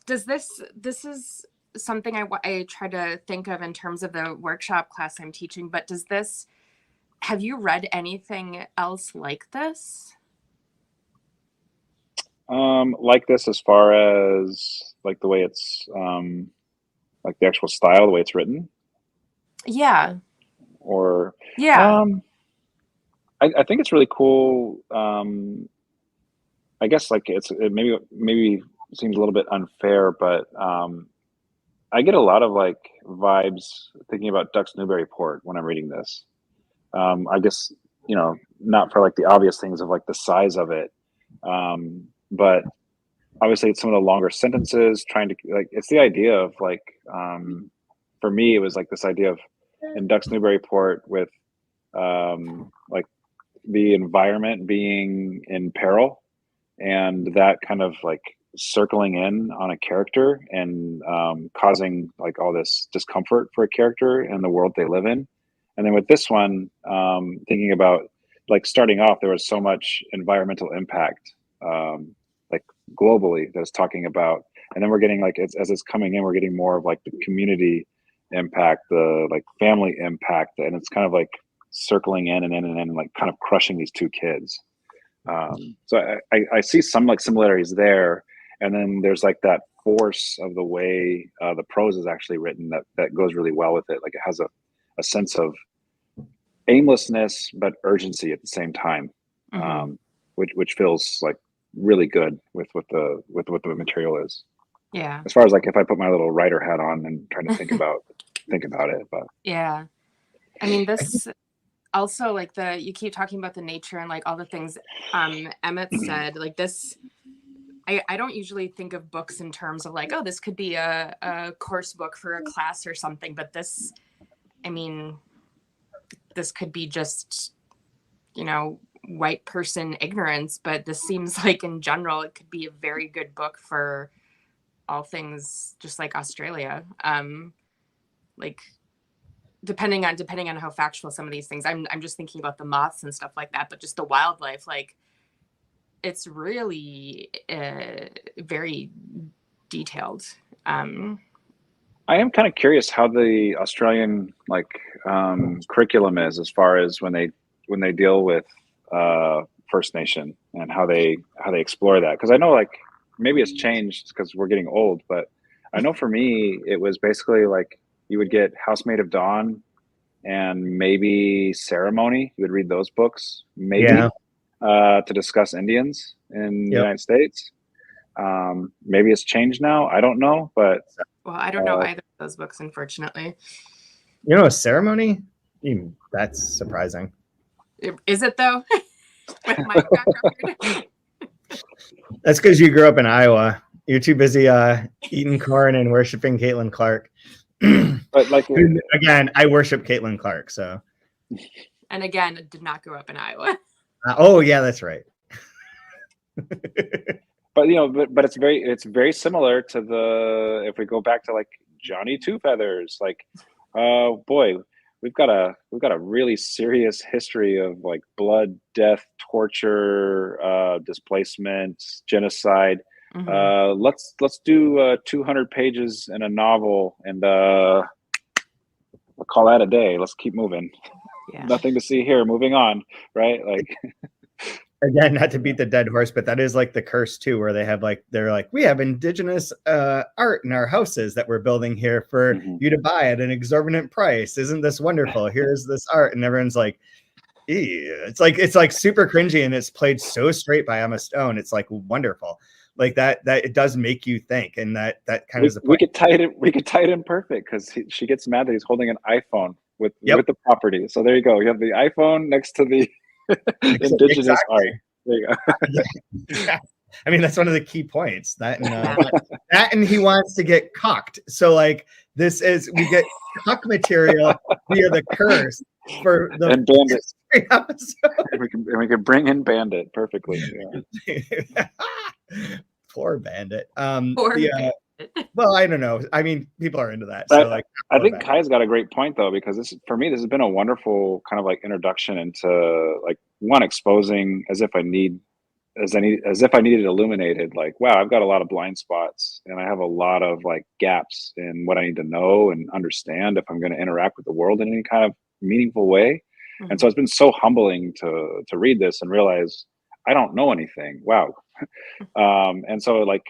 This is something I try to think of in terms of the workshop class I'm teaching, but have you read anything else like this?
Like this, as far as like the way it's like the actual style, the way it's written?
Yeah.
Or
yeah.
I think it's really cool. I guess like it maybe seems a little bit unfair, but I get a lot of like vibes thinking about Ducks Newburyport when I'm reading this. I guess, you know, not for like the obvious things of like the size of it, but obviously it's some of the longer sentences, trying to like, it's the idea of like, for me, it was like this idea of in Ducks Newburyport with like the environment being in peril, and that kind of like circling in on a character and causing like all this discomfort for a character in the world they live in. And then with this one, thinking about like starting off, there was so much environmental impact like globally that it's talking about. And then we're getting like, as it's coming in, we're getting more of like the community impact, the like family impact. And it's kind of like circling in and like kind of crushing these two kids. So I see some like similarities there. And then there's like that force of the way the prose is actually written that goes really well with it. Like it has a sense of aimlessness, but urgency at the same time, which feels like really good with what the material is.
Yeah.
As far as like if I put my little writer hat on and trying to think about it, but
yeah. I mean, this also, like, you keep talking about the nature and like all the things Emmett said, like this, I don't usually think of books in terms of like, oh, this could be a course book for a class or something, but this, I mean, this could be just, you know, white person ignorance, but this seems like in general it could be a very good book for all things, just like Australia. Like depending on how factual some of these things, I'm just thinking about the moths and stuff like that, but just the wildlife, like it's really very detailed.
I am kind of curious how the Australian curriculum is as far as when they deal with First Nation and how they explore that, because I know like maybe it's changed because we're getting old, but I know for me it was basically like you would get Housemaid of Dawn and maybe Ceremony. You would read those books maybe to discuss Indians in the United States. Maybe it's changed now. I don't know, but
well, I don't know either of those books, unfortunately.
You know, a Ceremony? That's surprising.
Is it though? With my track record.
That's because you grew up in Iowa. You're too busy eating corn and worshiping Caitlin Clark.
But like
again, I worship Caitlin Clark. So,
and again, I did not grow up in Iowa.
Oh yeah, that's right.
But you know, but it's very similar to the, if we go back to like Johnny Two Feathers, like boy, we've got a really serious history of like blood, death, torture, displacement, genocide. Mm-hmm. Let's do 200 pages in a novel, and we'll call that a day. Let's keep moving. Yeah. Nothing to see here. Moving on, right? Like
again, not to beat the dead horse, but that is like the curse too, where they're like, we have indigenous art in our houses that we're building here for you to buy at an exorbitant price. Isn't this wonderful? Here's this art, and everyone's like, ew. It's like super cringy, and it's played so straight by Emma Stone. It's like wonderful. Like that it does make you think, and that kind of
we could tie it in perfect, because she gets mad that he's holding an iPhone with the property. So there you go. You have the iPhone next to the indigenous art. There you go.
Yeah. I mean, that's one of the key points. That and he wants to get cocked. So like we get cuck material via the curse for the
and Bandit episode. And we can bring in Bandit perfectly. Yeah.
Poor Bandit.
Bandit.
Well, I don't know. I mean, people are into that. So like,
I think Kai's got a great point though, because this has been a wonderful kind of like introduction into like exposing as if I needed illuminated. Like, wow, I've got a lot of blind spots, and I have a lot of like gaps in what I need to know and understand if I'm going to interact with the world in any kind of meaningful way. Mm-hmm. And so it's been so humbling to read this and realize I don't know anything. Wow. And so like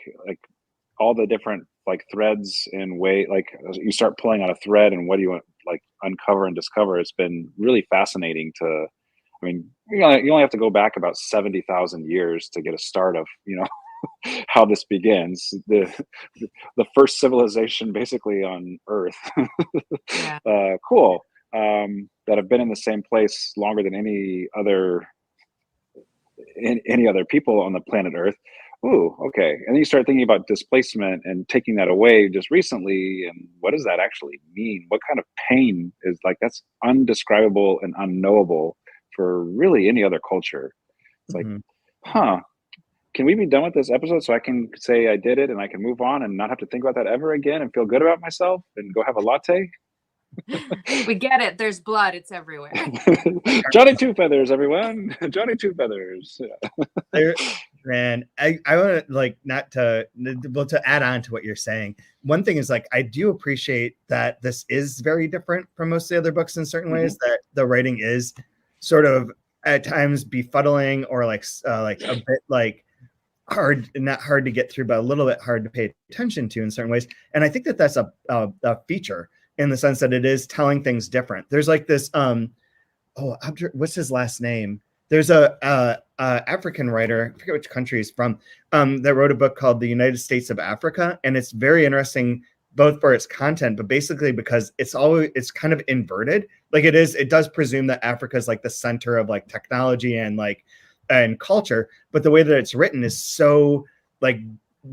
all the different like threads and way, like you start pulling on a thread and what do you like uncover and discover. It's been really fascinating to, I mean, you only have to go back about 70,000 years to get a start of, you know, how this begins. The first civilization basically on Earth. Yeah. Cool. That have been in the same place longer than any other people on the planet Earth. Ooh, okay. And then you start thinking about displacement and taking that away just recently, and what does that actually mean? What kind of pain is like, that's undescribable and unknowable for really any other culture. It's like, can we be done with this episode so I can say I did it and I can move on and not have to think about that ever again and feel good about myself and go have a latte?
We get it. There's blood. It's everywhere.
Johnny Two Feathers, everyone. Johnny Two Feathers. Yeah.
Man, I want to like to add on to what you're saying. One thing is like, I do appreciate that this is very different from most of the other books in certain ways, that the writing is sort of at times befuddling or like a bit like hard, not hard to get through, but a little bit hard to pay attention to in certain ways. And I think that that's a feature in the sense that it is telling things different. There's like this, what's his last name? There's a African writer, I forget which country he's from, that wrote a book called The United States of Africa. And it's very interesting both for its content, but basically because it's kind of inverted. Like it does presume that Africa is like the center of like technology and culture, but the way that it's written is so like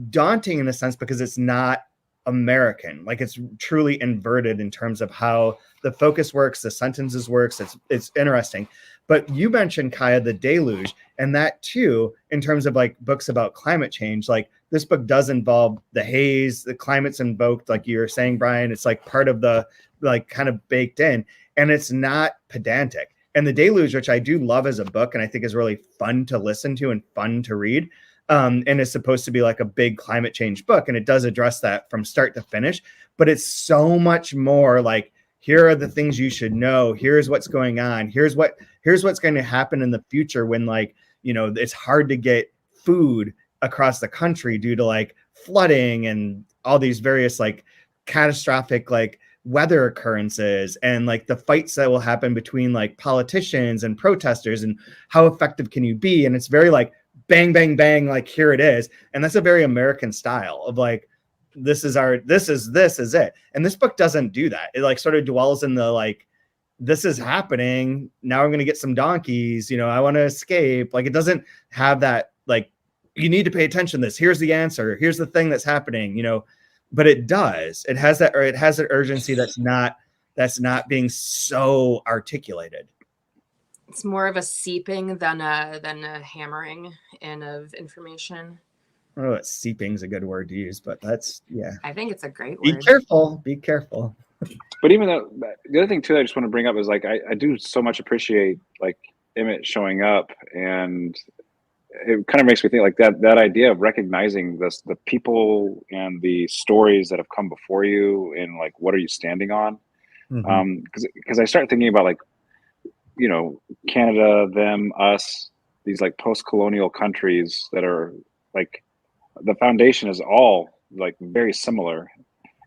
daunting in a sense because it's not American. Like it's truly inverted in terms of how the focus works, the sentences works. It's interesting. But you mentioned, Kaya, The Deluge, and that too, in terms of like books about climate change, like this book does involve the haze, the climate's invoked, like you were saying, Brian. It's like part of the like kind of baked in, and it's not pedantic. And The Deluge, which I do love as a book, and I think is really fun to listen to and fun to read, and is supposed to be like a big climate change book, and it does address that from start to finish. But it's so much more like, here are the things you should know. Here's what's going on. Here's what's going to happen in the future when like, you know, it's hard to get food across the country due to like flooding and all these various like catastrophic like weather occurrences, and like the fights that will happen between like politicians and protesters, and how effective can you be? And it's very like bang, bang, bang, like here it is. And that's a very American style of like, this is it. And this book doesn't do that. It like sort of dwells in the like, this is happening. Now I'm going to get some donkeys. You know, I want to escape. Like it doesn't have that, like, you need to pay attention to this. Here's the answer. Here's the thing that's happening, you know, but it does. It has that, or it has an urgency that's not being so articulated.
It's more of a seeping than a hammering in of information.
I don't know if seeping is a good word to use, but that's, yeah.
I think it's a great
Be
word.
careful. Be careful.
But even though the other thing too, I just want to bring up is like I do so much appreciate like Emmett showing up, and it kind of makes me think like that idea of recognizing the people and the stories that have come before you, and like what are you standing on? Because I start thinking about like, you know, Canada, them, us, these like post-colonial countries that are like, the foundation is all like very similar.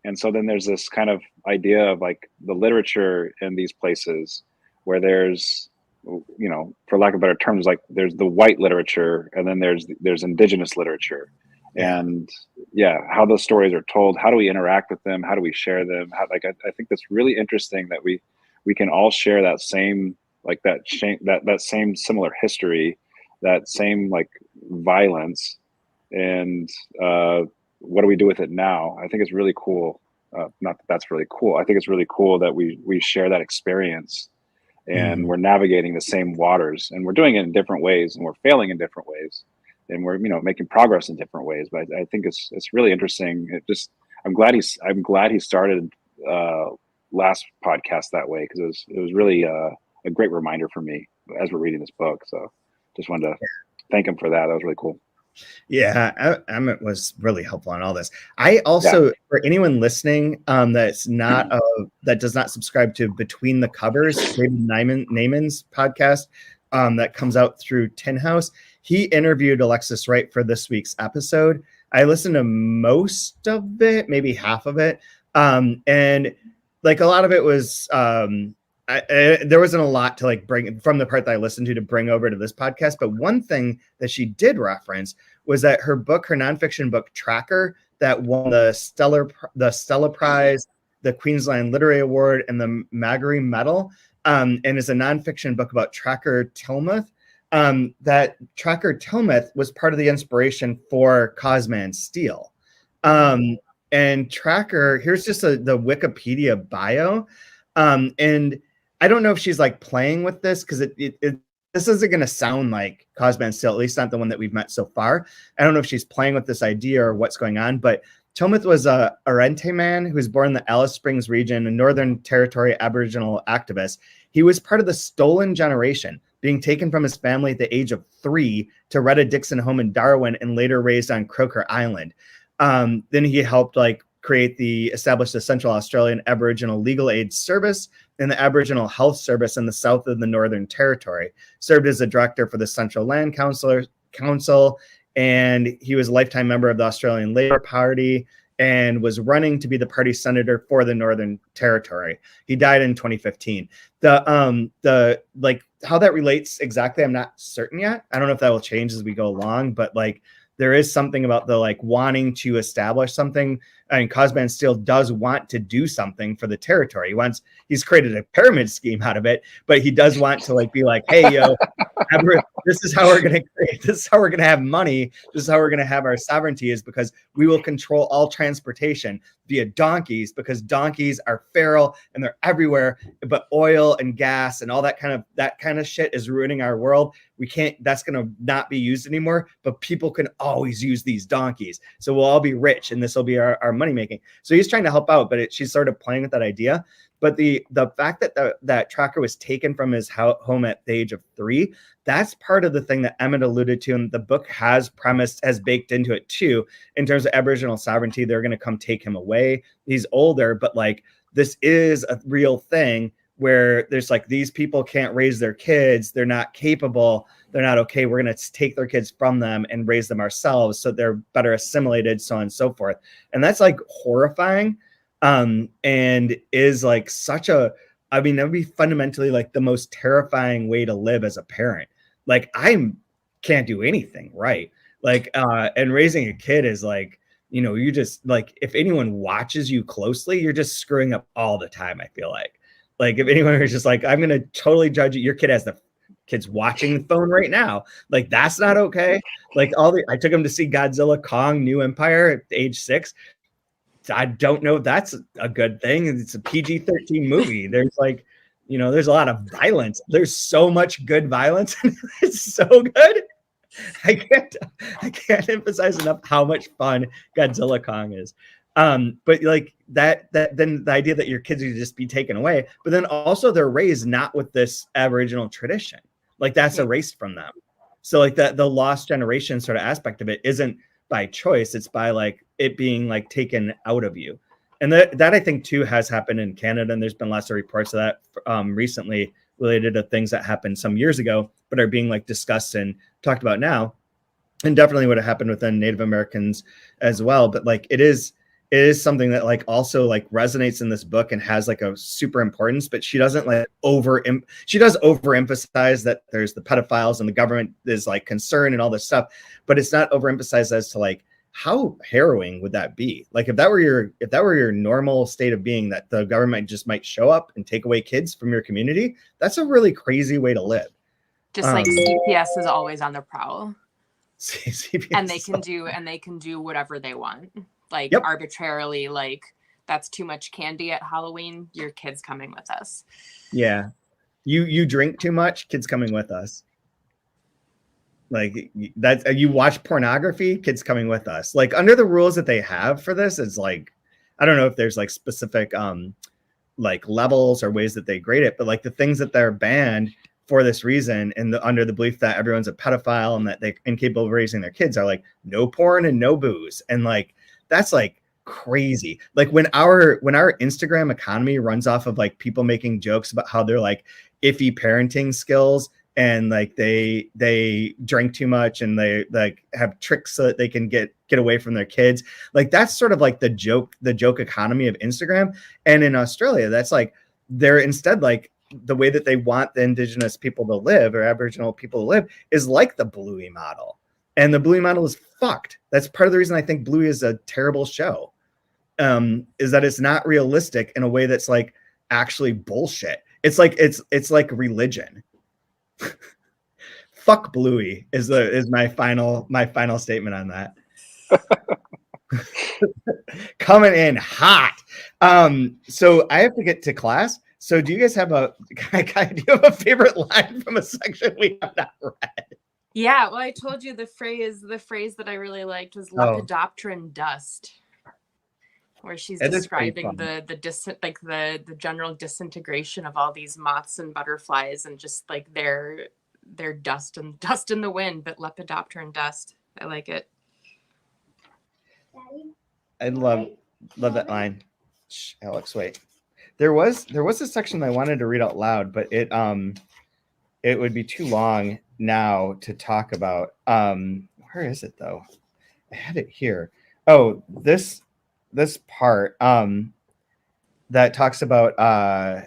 And so then there's this kind of idea of like the literature in these places where there's, you know, for lack of better terms, like there's the white literature, and then there's indigenous literature. And yeah, how those stories are told, how do we interact with them, how do we share them, how, like I think that's really interesting that we can all share that same like that same similar history, that same like violence, and what do we do with it now? I think it's really cool. Not that that's really cool. I think it's really cool that we share that experience, and we're navigating the same waters, and we're doing it in different ways, and we're failing in different ways, and we're, you know, making progress in different ways. But I think it's really interesting. I'm glad he started last podcast that way, because it was really a great reminder for me as we're reading this book. So just wanted to thank him for that. That was really cool.
Yeah, Emmett was really helpful on all this. I also, for anyone listening that's not that does not subscribe to Between the Covers, David Naiman's podcast that comes out through Tin House, he interviewed Alexis Wright for this week's episode. I listened to most of it, maybe half of it, and like a lot of it was there wasn't a lot to like bring from the part that I listened to bring over to this podcast. But one thing that she did reference was that her nonfiction book Tracker, that won the Stella Prize, the Queensland Literary Award, and the Magarey Medal, and is a nonfiction book about Tracker Tillmouth. That Tracker Tillmouth was part of the inspiration for Cosman Steel. And Tracker, here's just the Wikipedia bio. And I don't know if she's like playing with this, because this isn't going to sound like Cosman Steel, at least not the one that we've met so far. I don't know if she's playing with this idea or what's going on, but Tillmouth was a Arrernte man who was born in the Alice Springs region, a Northern Territory Aboriginal activist. He was part of the stolen generation, being taken from his family at the age of 3 to Retta Dixon home in Darwin, and later raised on Croker Island. Then he helped establish the Central Australian Aboriginal Legal Aid Service and the Aboriginal Health Service in the south of the Northern Territory. Served as a director for the Central Land Council, and he was a lifetime member of the Australian Labor Party and was running to be the party senator for the Northern Territory. He died in 2015. The how that relates exactly, I'm not certain yet. I don't know if that will change as we go along, but like there is something about the like wanting to establish something. I mean, Cosman still does want to do something for the territory. He's created a pyramid scheme out of it, but he does want to like be like, hey, yo, this is how we're going to create, this is how we're going to have money. This is how we're going to have our sovereignty, is because we will control all transportation via donkeys, because donkeys are feral and they're everywhere, but oil and gas and all that kind of shit is ruining our world. We can't, that's going to not be used anymore, but people can always use these donkeys. So we'll all be rich and this will be our money making. So he's trying to help out, but she's sort of playing with that idea. But the fact that that tracker was taken from his home at the age of 3, that's part of the thing that Emmett alluded to, and the book has baked into it too, in terms of Aboriginal sovereignty. They're going to come take him away. He's older, but like this is a real thing where there's like, these people can't raise their kids. They're not capable. They're not okay. We're going to take their kids from them and raise them ourselves so they're better assimilated, so on and so forth. And that's like horrifying. And is like that would be fundamentally like the most terrifying way to live as a parent. Like can't do anything right. Like, and raising a kid is like, you just like, if anyone watches you closely, you're just screwing up all the time. I feel like if anyone is just like, I'm going to totally judge it. Your kid has kid's watching the phone right now. Like, that's not okay. Like I took him to see Godzilla Kong New Empire at age 6. I don't know if that's a good thing. It's a PG-13 movie. There's like, there's a lot of violence. There's so much good violence. It's so good. I can't emphasize enough how much fun Godzilla Kong is. But like that then the idea that your kids would just be taken away, but then also they're raised not with this Aboriginal tradition. Like that's erased from them. So like the lost generation sort of aspect of it isn't by choice. It's by like it being like taken out of you. And that I think too has happened in Canada. And there's been lots of reports of that recently related to things that happened some years ago, but are being like discussed and talked about now. And definitely would have happened within Native Americans as well. But like it is something that like also like resonates in this book and has like a super importance, but she doesn't like she does overemphasize that there's the pedophiles and the government is like concerned and all this stuff, but it's not overemphasized as to like, how harrowing would that be? Like if that were your normal state of being, that the government just might show up and take away kids from your community, that's a really crazy way to live.
Just like CPS is always on the prowl.
CPS
and they can do whatever they want. Like arbitrarily, like that's too much candy at Halloween, your kid's coming with us.
Yeah. You drink too much, kids coming with us. Like that, you watch pornography, kids coming with us. Like under the rules that they have for this, it's like, I don't know if there's like specific like levels or ways that they grade it, but like the things that they're banned for this reason and under the belief that everyone's a pedophile and that they're incapable of raising their kids are like no porn and no booze. And like that's like crazy. Like when our Instagram economy runs off of like people making jokes about how they're like iffy parenting skills and like they drink too much and they like have tricks so that they can get away from their kids. Like that's sort of like the joke economy of Instagram. And in Australia, that's like they're instead like the way that they want the Indigenous people to live or Aboriginal people to live is like the Bluey model. And the Bluey model is fucked. That's part of the reason I think Bluey is a terrible show. Is that it's not realistic in a way that's like actually bullshit. It's like religion. Fuck Bluey is my final statement on that. Coming in hot. So I have to get to class. So do you guys have a favorite line from a section we have not read?
Yeah, well, I told you the phrase that I really liked was lepidopteran dust, where she's describing the general disintegration of all these moths and butterflies and just like their dust in the wind, but lepidopteran dust. I like it.
I love that line. Shh, Alex, wait. There was a section I wanted to read out loud, but it would be too long now to talk about. Where is it though? I had it here. Oh, this part that talks about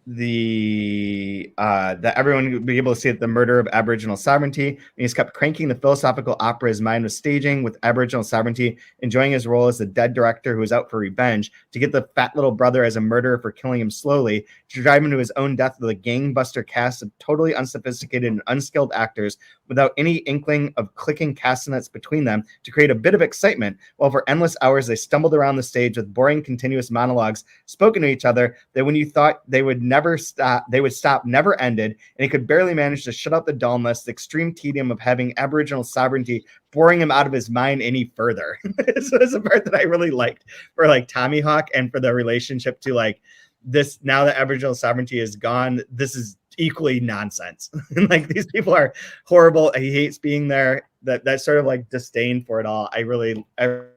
that everyone would be able to see that the murder of Aboriginal sovereignty. And he's kept cranking the philosophical opera his mind was staging with Aboriginal sovereignty, enjoying his role as the dead director who was out for revenge to get the fat little brother as a murderer for killing him slowly, to drive him to his own death with a gangbuster cast of totally unsophisticated and unskilled actors without any inkling of clicking castanets between them to create a bit of excitement, while for endless hours they stumbled around the stage with boring continuous monologues spoken to each other that when you thought they would stop, never ended, and he could barely manage to shut out the dullness, the extreme tedium of having Aboriginal sovereignty boring him out of his mind any further. So it's a part that I really liked for like Tommy Hawk and for the relationship to like this. Now that Aboriginal sovereignty is gone, this is equally nonsense. Like these people are horrible. He hates being there. That sort of like disdain for it all. I really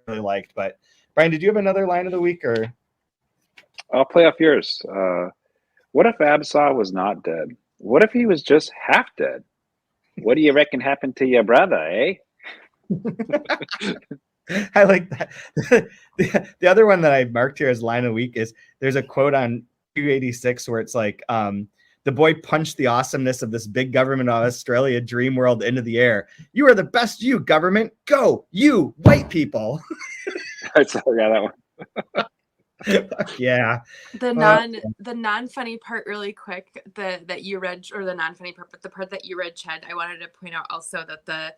liked. But Brian, did you have another line of the week or?
I'll play off yours. What if Absaw was not dead? What if he was just half dead? What do you reckon happened to your brother, eh?
I like that. The other one that I marked here as line of the week is there's a quote on 286 where it's like, the boy punched the awesomeness of this big government of Australia dream world into the air. You are the best, you government. Go, you white people.
I saw that one.
Yeah.
The non-funny part really quick that you read, or the non-funny part, but the part that you read, Chad, I wanted to point out also that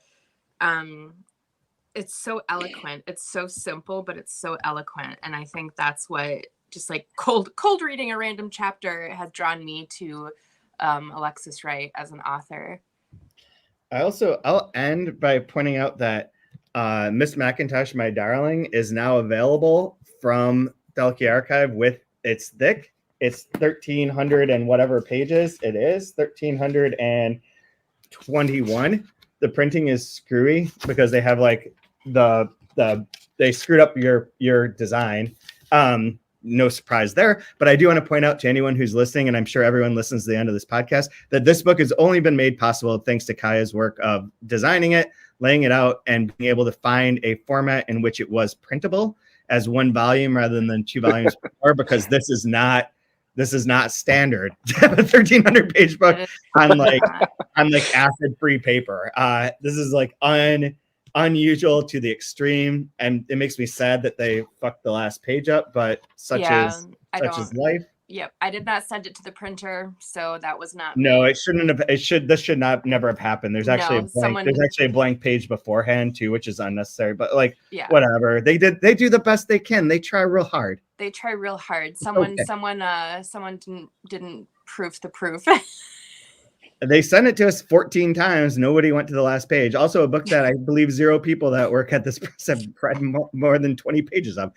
it's so eloquent. It's so simple, but it's so eloquent. And I think that's what just like cold reading a random chapter has drawn me to Alexis Wright as an author.
I'll end by pointing out that Miss Macintosh, My Darling is now available from Dalkey Archive with it's thick. It's 1,300 and whatever pages it is, 1,321. The printing is screwy because they have like they screwed up your design. No surprise there, but I do want to point out to anyone who's listening, and I'm sure everyone listens to the end of this podcast, that this book has only been made possible thanks to Kaya's work of designing it, laying it out, and being able to find a format in which it was printable as one volume rather than 2 volumes before, because this is not standard to have a 1,300 page book on like acid-free paper. This is like unusual to the extreme, and it makes me sad that they fucked the last page up, but such is life.
Yep, I did not send it to the printer, so that was not.
No, it shouldn't have. This should not never have happened. There's actually a blank page beforehand too, which is unnecessary. But like, whatever. They do the best they can. They try real hard. Someone didn't proof the proof. They sent it to us 14 times. Nobody went to the last page. Also, a book that I believe 0 people that work at this press have read more than 20 pages of.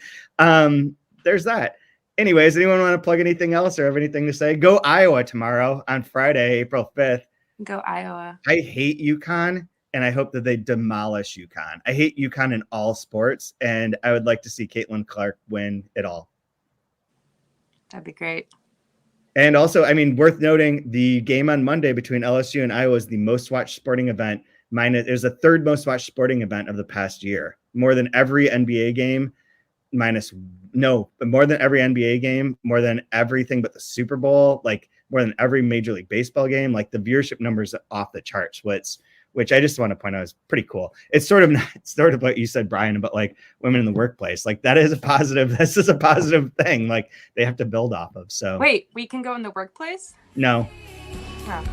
There's that. Anyways, anyone want to plug anything else or have anything to say? Go Iowa tomorrow on Friday, April 5th.
Go Iowa.
I hate UConn, and I hope that they demolish UConn. I hate UConn in all sports, and I would like to see Caitlin Clark win it all.
That'd be great.
And also, I mean, worth noting, the game on Monday between LSU and Iowa is the most watched sporting event. It was the 3rd most watched sporting event of the past year. More than every NBA game, more than every NBA game, more than everything but the Super Bowl, like more than every Major League Baseball game. Like the viewership numbers are off the charts, which I just want to point out is pretty cool. It's sort of what you said, Brian, about like women in the workplace. Like that is a positive. This is a positive thing. Like they have to build off of. So
wait, we can go in the workplace?
No.
Oh.